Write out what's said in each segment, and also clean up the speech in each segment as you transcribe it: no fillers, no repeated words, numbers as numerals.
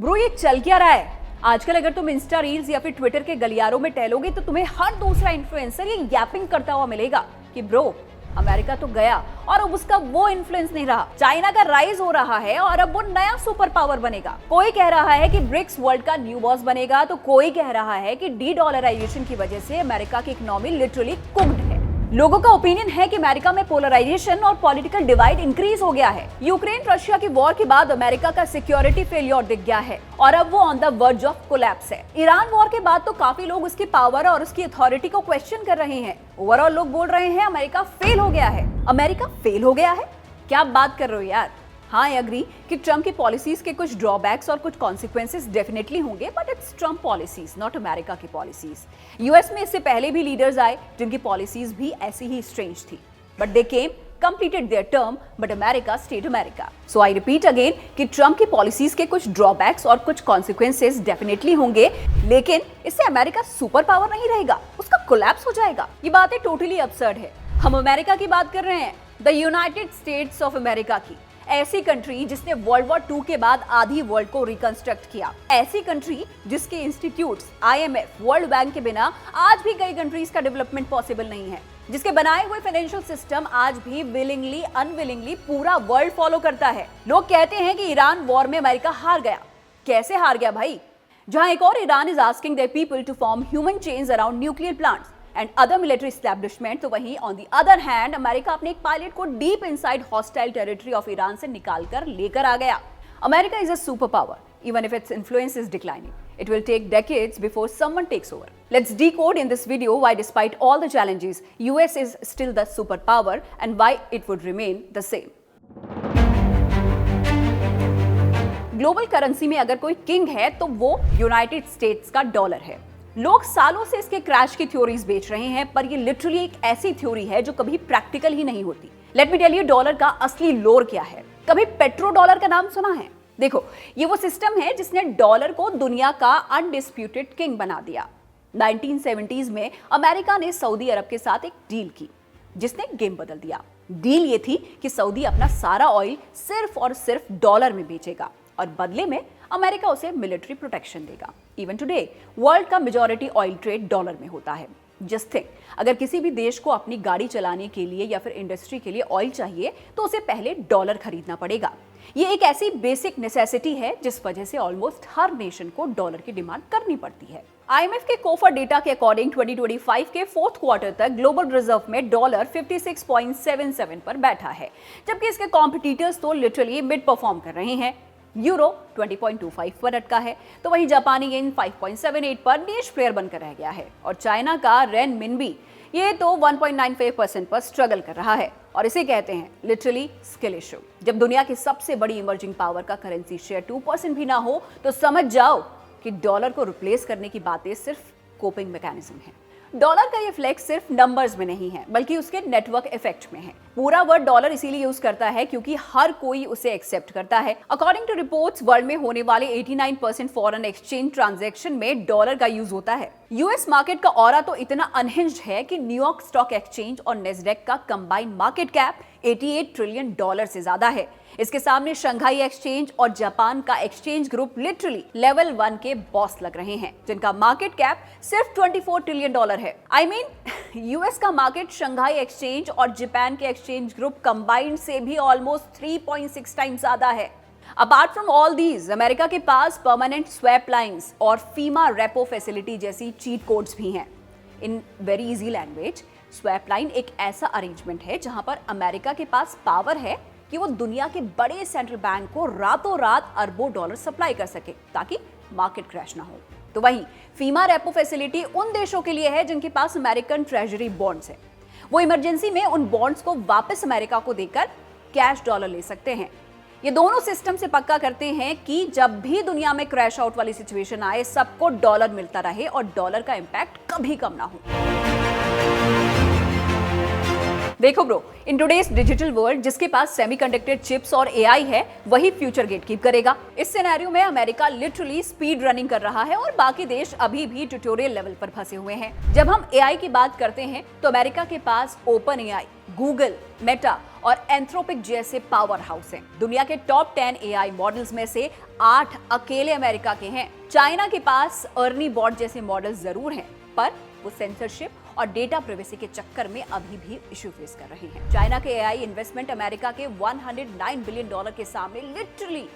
Bro ये चल क्या रहा है आजकल? अगर तुम इंस्टा रील्स या फिर ट्विटर के गलियारों में टहलोगे तो तुम्हें हर दूसरा इन्फ्लुएंसर ये यैपिंग करता हुआ मिलेगा कि ब्रो अमेरिका तो गया और अब उसका वो इन्फ्लुएंस नहीं रहा, चाइना का राइज हो रहा है और अब वो नया सुपर पावर बनेगा। कोई कह रहा है कि ब्रिक्स वर्ल्ड का न्यू बॉस बनेगा, तो कोई कह रहा है कि डी-डॉलराइजेशन की वजह से अमेरिका की इकोनॉमी लिटरली कुक्ड है। लोगों का ओपिनियन है कि अमेरिका में पोलराइजेशन और पॉलिटिकल डिवाइड इंक्रीज हो गया है। यूक्रेन रशिया की वॉर के बाद अमेरिका का सिक्योरिटी फेलियर दिख गया है और अब वो on the verge of collapse है। ईरान वॉर के बाद तो काफी लोग उसकी पावर और उसकी अथॉरिटी को क्वेश्चन कर रहे हैं। ओवरऑल लोग बोल रहे हैं अमेरिका फेल हो गया है। अमेरिका फेल हो गया है? क्या बात कर रहे हो यार। हाँ, आई एग्री कि ट्रम्प की पॉलिसीज के कुछ ड्रॉबैक्स और कुछ कॉन्सिक्वेंसेस डेफिनेटली होंगे, but it's Trump policies not America की पॉलिसीज। यूएस में इससे पहले भी लीडर्स आए जिनकी पॉलिसीज भी ऐसी ही स्ट्रेंज थी, but they came, completed their term, but America stayed America. So I repeat again कि ट्रम्प की पॉलिसीज के कुछ ड्रॉबैक्स और कुछ कॉन्सिक्वेंसेस डेफिनेटली होंगे, लेकिन इससे अमेरिका सुपर पावर नहीं रहेगा, उसका कोलैप्स हो जाएगा। ये बातें टोटली अब्सर्ड है। हम अमेरिका की बात कर रहे हैं, the United states of America की, ऐसी कंट्री जिसने वर्ल्ड वॉर 2 के बाद आधी वर्ल्ड को रिकंस्ट्रक्ट किया, ऐसी कंट्री जिसके इंस्टीट्यूट्स, IMF, वर्ल्ड बैंक के बिना आज भी कई कंट्रीज का डेवलपमेंट पॉसिबल नहीं है, जिसके बनाए हुए फाइनेंशियल सिस्टम आज भी विलिंगली अनविलिंगली पूरा वर्ल्ड फॉलो करता है। लोग कहते हैं कि ईरान वॉर में अमेरिका हार गया। कैसे हार गया भाई? जहां एक और Iran is asking their people to form human chains around nuclear plants and other military establishment, तो वहीं on the other hand America अपने एक पायलट को deep inside hostile territory of Iran से निकालकर लेकर आ गया। America is a super power, even if its influence is declining. It will take decades before someone takes over. Let's decode in this video why despite all the challenges, US is still the superpower and why it would remain the same. Global currency में अगर कोई king है तो वो United states का dollar है। लोग सालों से इसके क्रैश की थ्योरीज बेच रहे हैं, पर ये लिटरली एक ऐसी थ्योरी है जो कभी प्रैक्टिकल ही नहीं होती। Let me tell you dollar का असली लोर क्या है। कभी पेट्रो डॉलर का नाम सुना है? देखो, ये वो सिस्टम है जिसने डॉलर को दुनिया का अनडिस्प्यूटेड किंग बना दिया। 1970s में अमेरिका ने सऊदी अरब के साथ एक डील की जिसने गेम बदल दिया। डील ये थी कि सऊदी अपना सारा ऑयल सिर्फ और सिर्फ डॉलर में बेचेगा और बदले में अमेरिका उसे मिलिट्री प्रोटेक्शन देगा। इवन टुडे वर्ल्ड का मेजॉरिटी ऑयल ट्रेड डॉलर में होता है। जस्ट थिंक, अगर किसी भी देश को अपनी गाड़ी चलाने के लिए या फिर इंडस्ट्री के लिए ऑयल चाहिए तो उसे पहले डॉलर खरीदना पड़ेगा। ये एक ऐसी बेसिक नेसेसिटी है जिस वजह से ऑलमोस्ट हर नेशन को डॉलर की डिमांड करनी पड़ती है। IMF के कोफर डेटा के अकॉर्डिंग 2025 के फोर्थ क्वार्टर तक ग्लोबल रिजर्व में डॉलर 56.77 पर बैठा है, जबकि इसके कॉम्पिटिटर्स तो लिटरली मिड परफॉर्म कर रहे हैं। यूरो 20.25 पर अटका है, तो वहीं जापानी येन 5.78 पर नीश प्लेयर बनकर रह गया है और चाइना का रेन मिनबी ये तो 1.95% पर स्ट्रगल कर रहा है और इसे कहते हैं लिटरली स्किल इशू। जब दुनिया की सबसे बड़ी इमर्जिंग पावर का करेंसी शेयर 2% भी ना हो तो समझ जाओ कि डॉलर को रिप्लेस करने की बातें सिर्फ कोपिंग मैकेनिज्म है। डॉलर का ये फ्लेक्स सिर्फ नंबर्स में नहीं है बल्कि उसके नेटवर्क इफेक्ट में है। पूरा वर्ल्ड डॉलर इसीलिए यूज करता है क्योंकि हर कोई उसे एक्सेप्ट करता है। अकॉर्डिंग टू रिपोर्ट्स वर्ल्ड में होने वाले 89% फॉरेन एक्सचेंज ट्रांजैक्शन में डॉलर का यूज होता है। यूएस मार्केट का ऑरा तो इतना अनहिंज्ड है कि न्यूयॉर्क स्टॉक एक्सचेंज और नेस्डैक का combined market cap 88 trillion dollar से ज्यादा है। इसके सामने शंघाई एक्सचेंज और जापान का एक्सचेंज ग्रुप लिटरली लेवल 1 के बॉस लग रहे हैं, जिनका मार्केट कैप सिर्फ 24 ट्रिलियन डॉलर है। आई मीन यूएस का मार्केट शंघाई एक्सचेंज और जापान के एक्सचेंज ग्रुप कंबाइंड से भी ऑलमोस्ट 3.6 टाइम्स ज्यादा है। Apart from all these, America के पास परमानेंट स्वैप लाइंस और फीमा रेपो फैसिलिटी जैसी चीट कोड्स भी हैं। In very easy language, swap line एक ऐसा अरेंजमेंट है जहां पर अमेरिका के पास पावर है कि वो दुनिया के बड़े सेंट्रल बैंक को रातों रात अरबों डॉलर सप्लाई कर सके ताकि मार्केट क्रैश ना हो। तो वहीं फीमा रेपो फैसिलिटी उन देशों के लिए है जिनके पास अमेरिकन ट्रेजरी बॉन्ड्स है। वो इमरजेंसी में उन बॉन्ड्स को वापस अमेरिका को देकर कैश डॉलर ले सकते हैं। ये दोनों सिस्टम से पक्का करते हैं कि जब भी दुनिया में क्रैश आउट वाली सिचुएशन आए, सबको डॉलर मिलता रहे और डॉलर का इंपैक्ट कभी कम ना हो। देखो bro, in today's digital world जिसके पास सेमीकंडक्टर चिप्स और एआई है वही फ्यूचर गेटकीप करेगा। इस सिनेरियो में अमेरिका लिटरली स्पीड रनिंग कर रहा है और बाकी देश अभी भी ट्यूटोरियल लेवल पर फंसे हुए हैं। जब हम एआई की बात करते हैं तो अमेरिका के पास ओपन एआई, गूगल, मेटा और एंथ्रोपिक जैसे पावर हाउस हैं। दुनिया के टॉप 10 एआई मॉडल्स में से 8 अकेले अमेरिका के हैं। चाइना के पास अर्नी बॉट जैसे मॉडल्स जरूर हैं, पर वो सेंसरशिप और डेटा प्राइवेसी के चक्कर में अभी भी इश्यू फेस कर रहे हैं। चाइना के एआई इन्वेस्टमेंट अमेरिका के $109 बिलियन के सामने लिटरली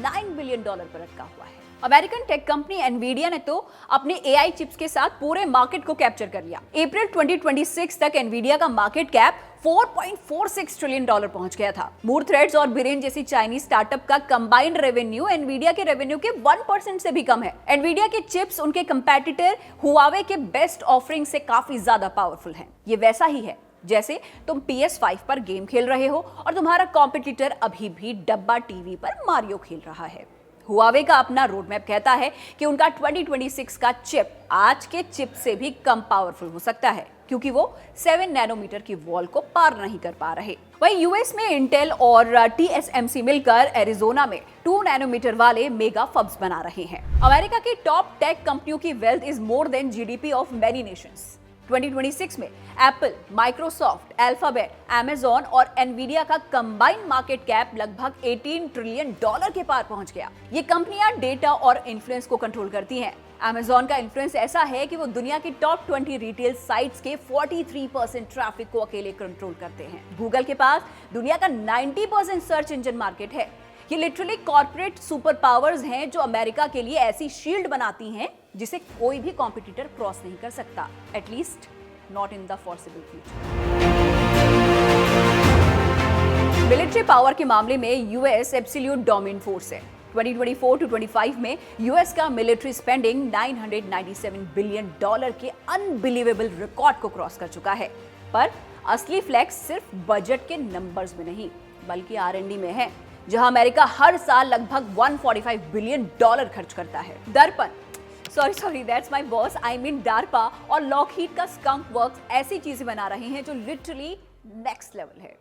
$9 बिलियन पर अटका हुआ है। अमेरिकन टेक कंपनी एनवीडिया ने तो अपने एआई चिप्स के साथ पूरे मार्केट को कैप्चर कर लिया। अप्रैल 2026 तक एनवीडिया का मार्केट कैप $4.46 ट्रिलियन पहुंच गया था। मूर थ्रेड्स और बिरेन जैसी चाइनीज स्टार्टअप का कंबाइंड रेवेन्यू एनवीडिया के रेवेन्यू के 1% से भी कम है। एनवीडिया के चिप्स उनके कंपेटिटर हुआवे के बेस्ट ऑफरिंग से काफी ज्यादा पावरफुल हैं। ये वैसा ही है जैसे तुम PS5 पर गेम खेल रहे हो और तुम्हारा कॉम्पिटिटर अभी भी डब्बा टीवी पर मारियो खेल रहा है। हुआवे का अपना रोड मैप कहता है कि उनका 2026 का चिप आज के चिप से भी कम पावरफुल हो सकता है, क्योंकि वो 7 नैनोमीटर की वॉल को पार नहीं कर पा रहे। वहीं यूएस में इंटेल और TSMC मिलकर एरिजोना में 2 नैनोमीटर वाले मेगा फब्स बना रहे हैं। अमेरिका की टॉप टेक कंपनियों की wealth is more than GDP of many Nations. 2026 में एप्पल, माइक्रोसॉफ्ट, अल्फाबेट, अमेज़न और एनवीडिया का कंबाइंड मार्केट कैप लगभग $18 ट्रिलियन के पार पहुंच गया। ये कंपनियां डेटा और इन्फ्लुएंस को कंट्रोल करती हैं। अमेज़न का इन्फ्लुएंस ऐसा है कि वो दुनिया की टॉप 20 रिटेल साइट्स के 43% ट्रैफिक को अकेले कंट्रोल करते हैं। गूगल के पास दुनिया का 90% सर्च इंजन मार्केट है। ये लिटरली कॉर्पोरेट सुपर पावर्स हैं जो अमेरिका के लिए ऐसी शील्ड बनाती हैं जिसे कोई भी कॉम्पिटिटर क्रॉस नहीं कर सकता, at least not in the foreseeable future. Military power के मामले में यूएस एब्सोल्यूट डोमिनेंट फोर्स है। 2024-25 में यूएस का मिलिट्री स्पेंडिंग $997 बिलियन के अनबिलीवेबल रिकॉर्ड को क्रॉस कर चुका है। पर असली फ्लेक्स सिर्फ बजट के नंबर्स में नहीं बल्कि R&D में है, जहां अमेरिका हर साल लगभग $145 बिलियन खर्च करता है। दर्पण sorry that's my boss, I mean DARPA और लॉकहीड का स्कंक वर्क्स ऐसी चीजें बना रहे हैं जो लिटरली नेक्स्ट लेवल है।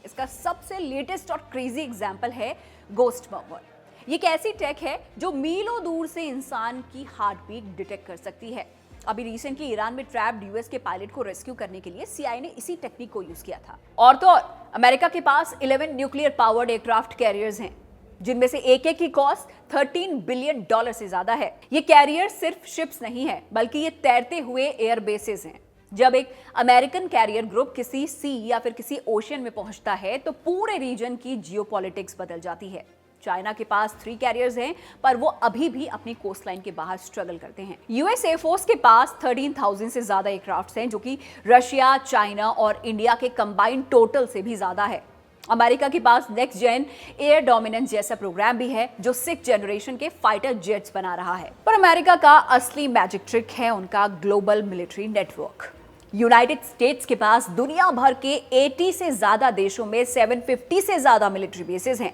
इसका सबसे लेटेस्ट और क्रेजी एग्जांपल है गोस्ट बम्पर। ये एक ऐसी टेक है जो मीलों दूर से इंसान की हार्ट बीट डिटेक्ट कर सकती है। अभी रिसेंटली ईरान में ट्रैप्ड यूएस के पायलट को रेस्क्यू करने के लिए सीआईए ने इसी टेक्निक को यूज किया था। और तो और अमेरिका के पास 11 न्यूक्लियर पावर्ड एयरक्राफ्ट कैरियर्स हैं, जिनमें से एक की कॉस्ट $13 बिलियन से ज्यादा है। ये कैरियर सिर्फ शिप्स नहीं है बल्कि ये तैरते हुए एयर बेसेस हैं। जब एक अमेरिकन कैरियर ग्रुप किसी सी या फिर किसी ओशियन में पहुंचता है तो पूरे रीजन की जियोपॉलिटिक्स बदल जाती है। चाइना के पास 3 कैरियर्स हैं, पर वो अभी भी अपनी कोस्टलाइन के बाहर स्ट्रगल करते हैं। यूएस एयरफोर्स के पास 13,000 से ज्यादा एयरक्राफ्ट्स हैं, जो कि रशिया, चाइना और इंडिया के कंबाइंड टोटल से भी ज्यादा है। अमेरिका के पास नेक्स्ट जेन एयर डोमिनेंस जैसा प्रोग्राम भी है जो 6th जनरेशन के फाइटर जेट्स बना रहा है। पर अमेरिका का असली मैजिक ट्रिक है उनका global military network. United states के पास दुनिया भर के 80 से ज्यादा देशों में 750 से ज्यादा मिलिट्री बेसेस हैं।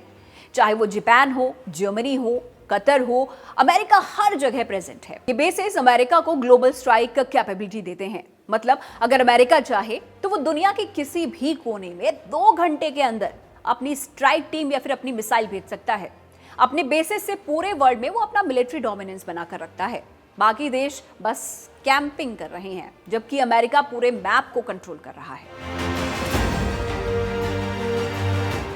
चाहे वो जापान हो, जर्मनी हो, कतर हो, अमेरिका हर जगह प्रेजेंट है। ये बेसेस अमेरिका को ग्लोबल स्ट्राइक कैपेबिलिटी देते हैं। मतलब अगर अमेरिका चाहे तो वो दुनिया के किसी भी कोने में 2 घंटे के अंदर अपनी स्ट्राइक टीम या फिर अपनी मिसाइल भेज सकता है। अपने बेसिस से पूरे वर्ल्ड में वो अपना मिलिट्री डोमिनेंस बनाकर रखता है। बाकी देश बस कैंपिंग कर रहे हैं, जबकि अमेरिका पूरे मैप को कंट्रोल कर रहा है।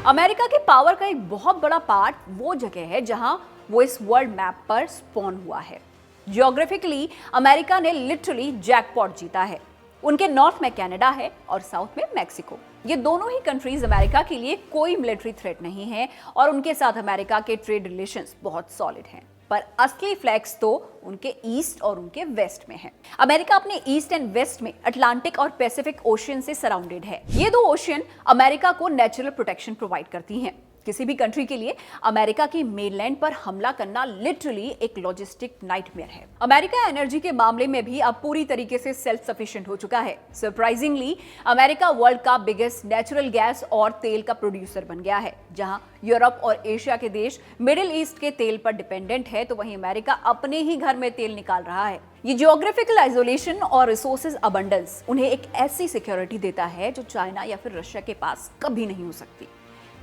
अमेरिका के पावर का एक बहुत बड़ा पार्ट वो जगह है जहां वो इस वर्ल्ड मैप पर स्पॉन हुआ है। जियोग्राफिकली अमेरिका ने लिटरली जैकपॉट जीता है। उनके नॉर्थ में कनाडा है और साउथ में मैक्सिको। ये दोनों ही कंट्रीज अमेरिका के लिए कोई मिलिट्री थ्रेट नहीं है और उनके साथ अमेरिका के ट्रेड रिलेशंस बहुत सॉलिड हैं। पर असली फ्लैक्स तो उनके ईस्ट और उनके वेस्ट में है। अमेरिका अपने ईस्ट एंड वेस्ट में अटलांटिक और पैसिफिक ओशियन से सराउंडेड है। ये 2 ओशियन अमेरिका को नेचुरल प्रोटेक्शन प्रोवाइड करती हैं। किसी भी कंट्री के लिए अमेरिका की मेनलैंड पर हमला करना लिटरली एक लॉजिस्टिक नाइटमेयर है। अमेरिका एनर्जी के मामले में भी अब पूरी तरीके से सेल्फ सफिशिएंट हो चुका है। सरप्राइजिंगली अमेरिका वर्ल्ड का बिगेस्ट नेचुरल गैस और तेल का प्रोड्यूसर बन गया है। जहां यूरोप और एशिया के देश मिडिल ईस्ट के तेल पर डिपेंडेंट है, तो वहीं अमेरिका अपने ही घर में तेल निकाल रहा है। ये जियोग्राफिकल आइसोलेशन और रिसोर्सेज अबंडेंस उन्हें एक ऐसी सिक्योरिटी देता है जो चाइना या फिर रशिया के पास कभी नहीं हो सकती,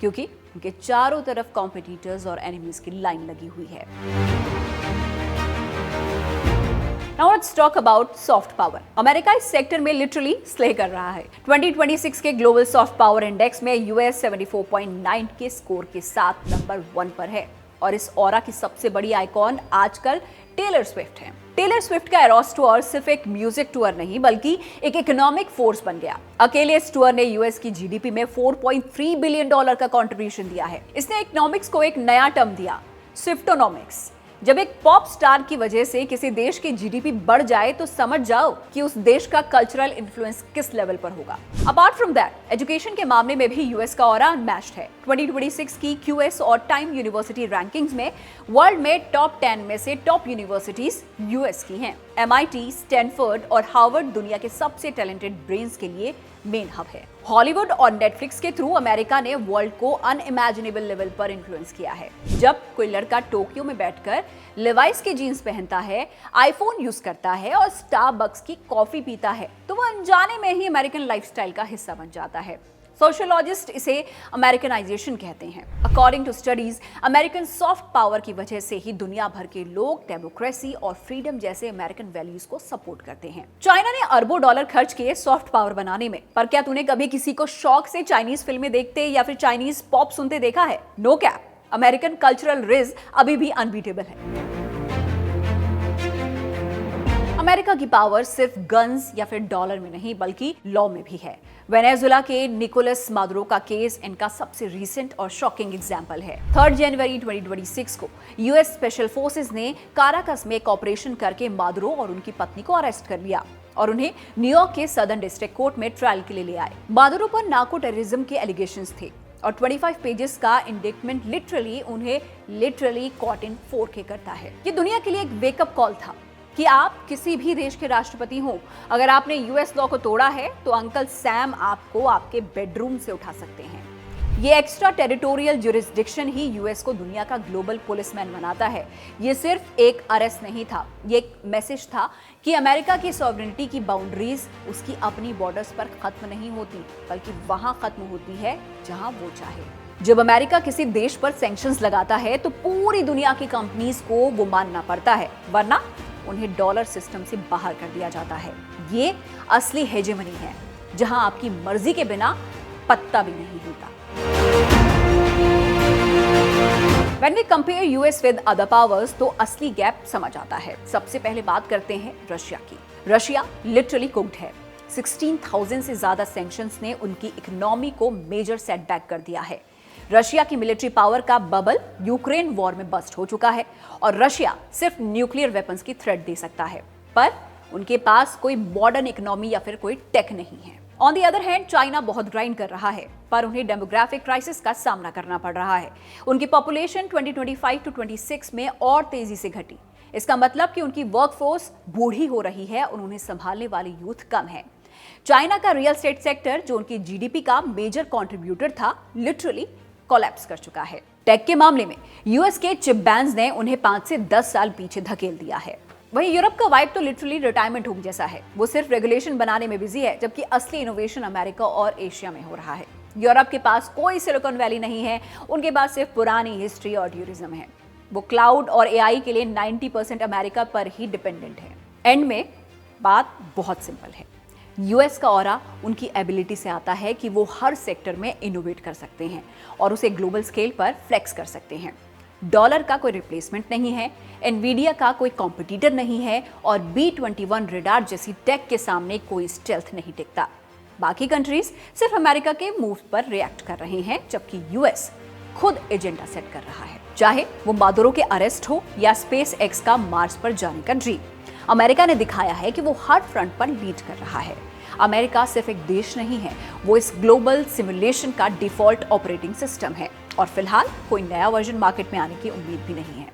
क्योंकि उनके चारों तरफ कॉम्पिटिटर्स और एनिमीज की लाइन लगी हुई है। Now let's talk about soft power. America इस सेक्टर में लिटरली स्ले कर रहा है। 2026 के ग्लोबल सॉफ्ट पावर इंडेक्स में यूएस 74.9 के स्कोर के साथ नंबर 1 पर है और इस ऑरा की सबसे बड़ी आइकॉन आजकल टेलर स्विफ्ट है। टेलर स्विफ्ट का एरोस टूर सिर्फ एक म्यूजिक टूर नहीं बल्कि एक इकोनॉमिक फोर्स बन गया। अकेले इस टूर ने यूएस की जीडीपी में $4.3 बिलियन का कंट्रीब्यूशन दिया है। इसने इकोनॉमिक्स को एक नया टर्म दिया, स्विफ्टोनॉमिक्स। जब एक पॉप स्टार की वजह से किसी देश की जीडीपी बढ़ जाए तो समझ जाओ कि उस देश का कल्चरल इन्फ्लुएंस किस लेवल पर होगा। अपार्ट फ्रॉम दैट, एजुकेशन के मामले में भी यूएस का ऑरा अनमैच्ड है। 2026 की क्यूएस और टाइम यूनिवर्सिटी रैंकिंग्स में वर्ल्ड में टॉप 10 में से टॉप यूनिवर्सिटीज यूएस की हैं। एमआईटी, स्टैनफोर्ड और हार्वर्ड दुनिया के सबसे टैलेंटेड ब्रेन्स के लिए मेन हब है। हॉलीवुड और नेटफ्लिक्स के थ्रू अमेरिका ने वर्ल्ड को अनइमेजिनेबल लेवल पर इन्फ्लुएंस किया है। जब कोई लड़का टोक्यो में बैठकर लेवाइस के जीन्स पहनता है, आईफोन यूज करता है और स्टारबक्स की कॉफी पीता है तो वह अनजाने में ही अमेरिकन लाइफस्टाइल का हिस्सा बन जाता है। सोशियोलॉजिस्ट इसे अमेरिकनाइजेशन कहते हैं। According to studies, American soft power की वजह से ही दुनिया भर के लोग डेमोक्रेसी और फ्रीडम जैसे अमेरिकन वैल्यूज को सपोर्ट करते हैं। चाइना ने अरबों डॉलर खर्च किए सॉफ्ट पावर बनाने में, पर क्या तूने कभी किसी को शौक से चाइनीज फिल्में देखते या फिर चाइनीज पॉप सुनते देखा है? No cap, American cultural reach अभी भी अनबीटेबल है। अमेरिका की पावर सिर्फ गन्स या फिर डॉलर में नहीं बल्कि लॉ में भी है। वेनेजुएला के निकोलस मादुरो का केस इनका सबसे रीसेंट और शॉकिंग एग्जाम्पल है। 3 जनवरी 2026 को यूएस स्पेशल फोर्सेस ने काराकस में एक ऑपरेशन करके मादुरो और उनकी पत्नी को अरेस्ट कर लिया और उन्हें न्यूयॉर्क के सदर्न डिस्ट्रिक्ट कोर्ट में ट्रायल के लिए ले आए। मादुरो पर नार्को टेररिज्म के एलिगेशंस थे और 25 पेजेस का indictment literally caught in 4K करता है। ये दुनिया के लिए एक वेकअप कॉल था कि आप किसी भी देश के राष्ट्रपति हो, अगर आपने यूएस लॉ को तोड़ा है तो अंकल सैम आपको आपके बेडरूम से उठा सकते हैं। ये एक्स्ट्रा टेरिटोरियल ज्यूरिसडिक्शन ही यूएस को दुनिया का ग्लोबल पुलिसमैन बनाता है। ये सिर्फ एक अरेस्ट नहीं था, ये एक मैसेज था कि अमेरिका की सॉवरेनिटी की बाउंड्रीज उसकी अपनी बॉर्डर्स पर खत्म नहीं होती बल्कि वहां खत्म होती है जहां वो चाहे। जब अमेरिका किसी देश पर सैंक्शंस लगाता है तो पूरी दुनिया की कंपनीज को वो मानना पड़ता है, वरना उन्हें डॉलर सिस्टम से बाहर कर दिया जाता है। ये असली हेजेमनी है जहां आपकी मर्जी के बिना पत्ता भी नहीं हिलता। When we compare US with other powers तो असली गैप समझ आता है। सबसे पहले बात करते हैं रशिया की। रशिया लिटरली कुक्ड है। 16,000 से ज्यादा सैंक्शंस ने उनकी इकोनॉमी को मेजर सेटबैक कर दिया है। रशिया की मिलिट्री पावर का बबल यूक्रेन वॉर में बस्ट हो चुका है और रशिया सिर्फ न्यूक्लियर वेपन्स की थ्रेट दे सकता है, पर उनके पास कोई मॉडर्न इकोनॉमी या फिर कोई टेक नहीं है। On the other hand, China बहुत ग्राइंड कर रहा है पर उन्हें डेमोग्राफिक क्राइसिस का सामना करना पड़ रहा है। उनकी पॉपुलेशन 2025 to 26 में और तेजी से घटी। इसका मतलब कि उनकी वर्कफोर्स बूढ़ी हो रही है और उन्हें संभालने वाली यूथ कम है। चाइना का रियल एस्टेट सेक्टर, जो उनकी जीडीपी का मेजर कंट्रीब्यूटर था, लिटरली कोलैप्स कर चुका है। टेक के मामले में यूएस के चिप बैंस ने उन्हें 5 से 10 साल पीछे धकेल दिया है। वहीं यूरोप का वाइब तो लिटरली रिटायरमेंट होम जैसा है। वो सिर्फ रेगुलेशन बनाने में बिजी है, जबकि असली इनोवेशन अमेरिका और एशिया में हो रहा है। यूरोप के पास कोई सिलिकॉन वैली नहीं है, उनके पास सिर्फ पुरानी हिस्ट्री और टूरिज्म है। वो क्लाउड और एआई के लिए 90% अमेरिका पर ही डिपेंडेंट है। एंड में बात बहुत सिंपल है, यूएस का ऑरा उनकी एबिलिटी से आता है कि वो हर सेक्टर में इनोवेट कर सकते हैं और उसे ग्लोबल स्केल पर फ्लेक्स कर सकते हैं। डॉलर का कोई रिप्लेसमेंट नहीं है, एनवीडिया का कोई कॉम्पिटिटर नहीं है और B-21 रेडार जैसी टेक के सामने कोई स्टेल्थ नहीं टिकता। बाकी कंट्रीज सिर्फ अमेरिका के मूव पर रिएक्ट कर रहे हैं, जबकि यूएस खुद एजेंडा सेट कर रहा है। चाहे वो मादुरो के अरेस्ट हो या SpaceX का मार्स पर जाने का ड्रीम, अमेरिका ने दिखाया है कि वो हर फ्रंट पर लीड कर रहा है। अमेरिका सिर्फ एक देश नहीं है, वो इस ग्लोबल सिमुलेशन का डिफॉल्ट ऑपरेटिंग सिस्टम है और फिलहाल कोई नया वर्जन मार्केट में आने की उम्मीद भी नहीं है।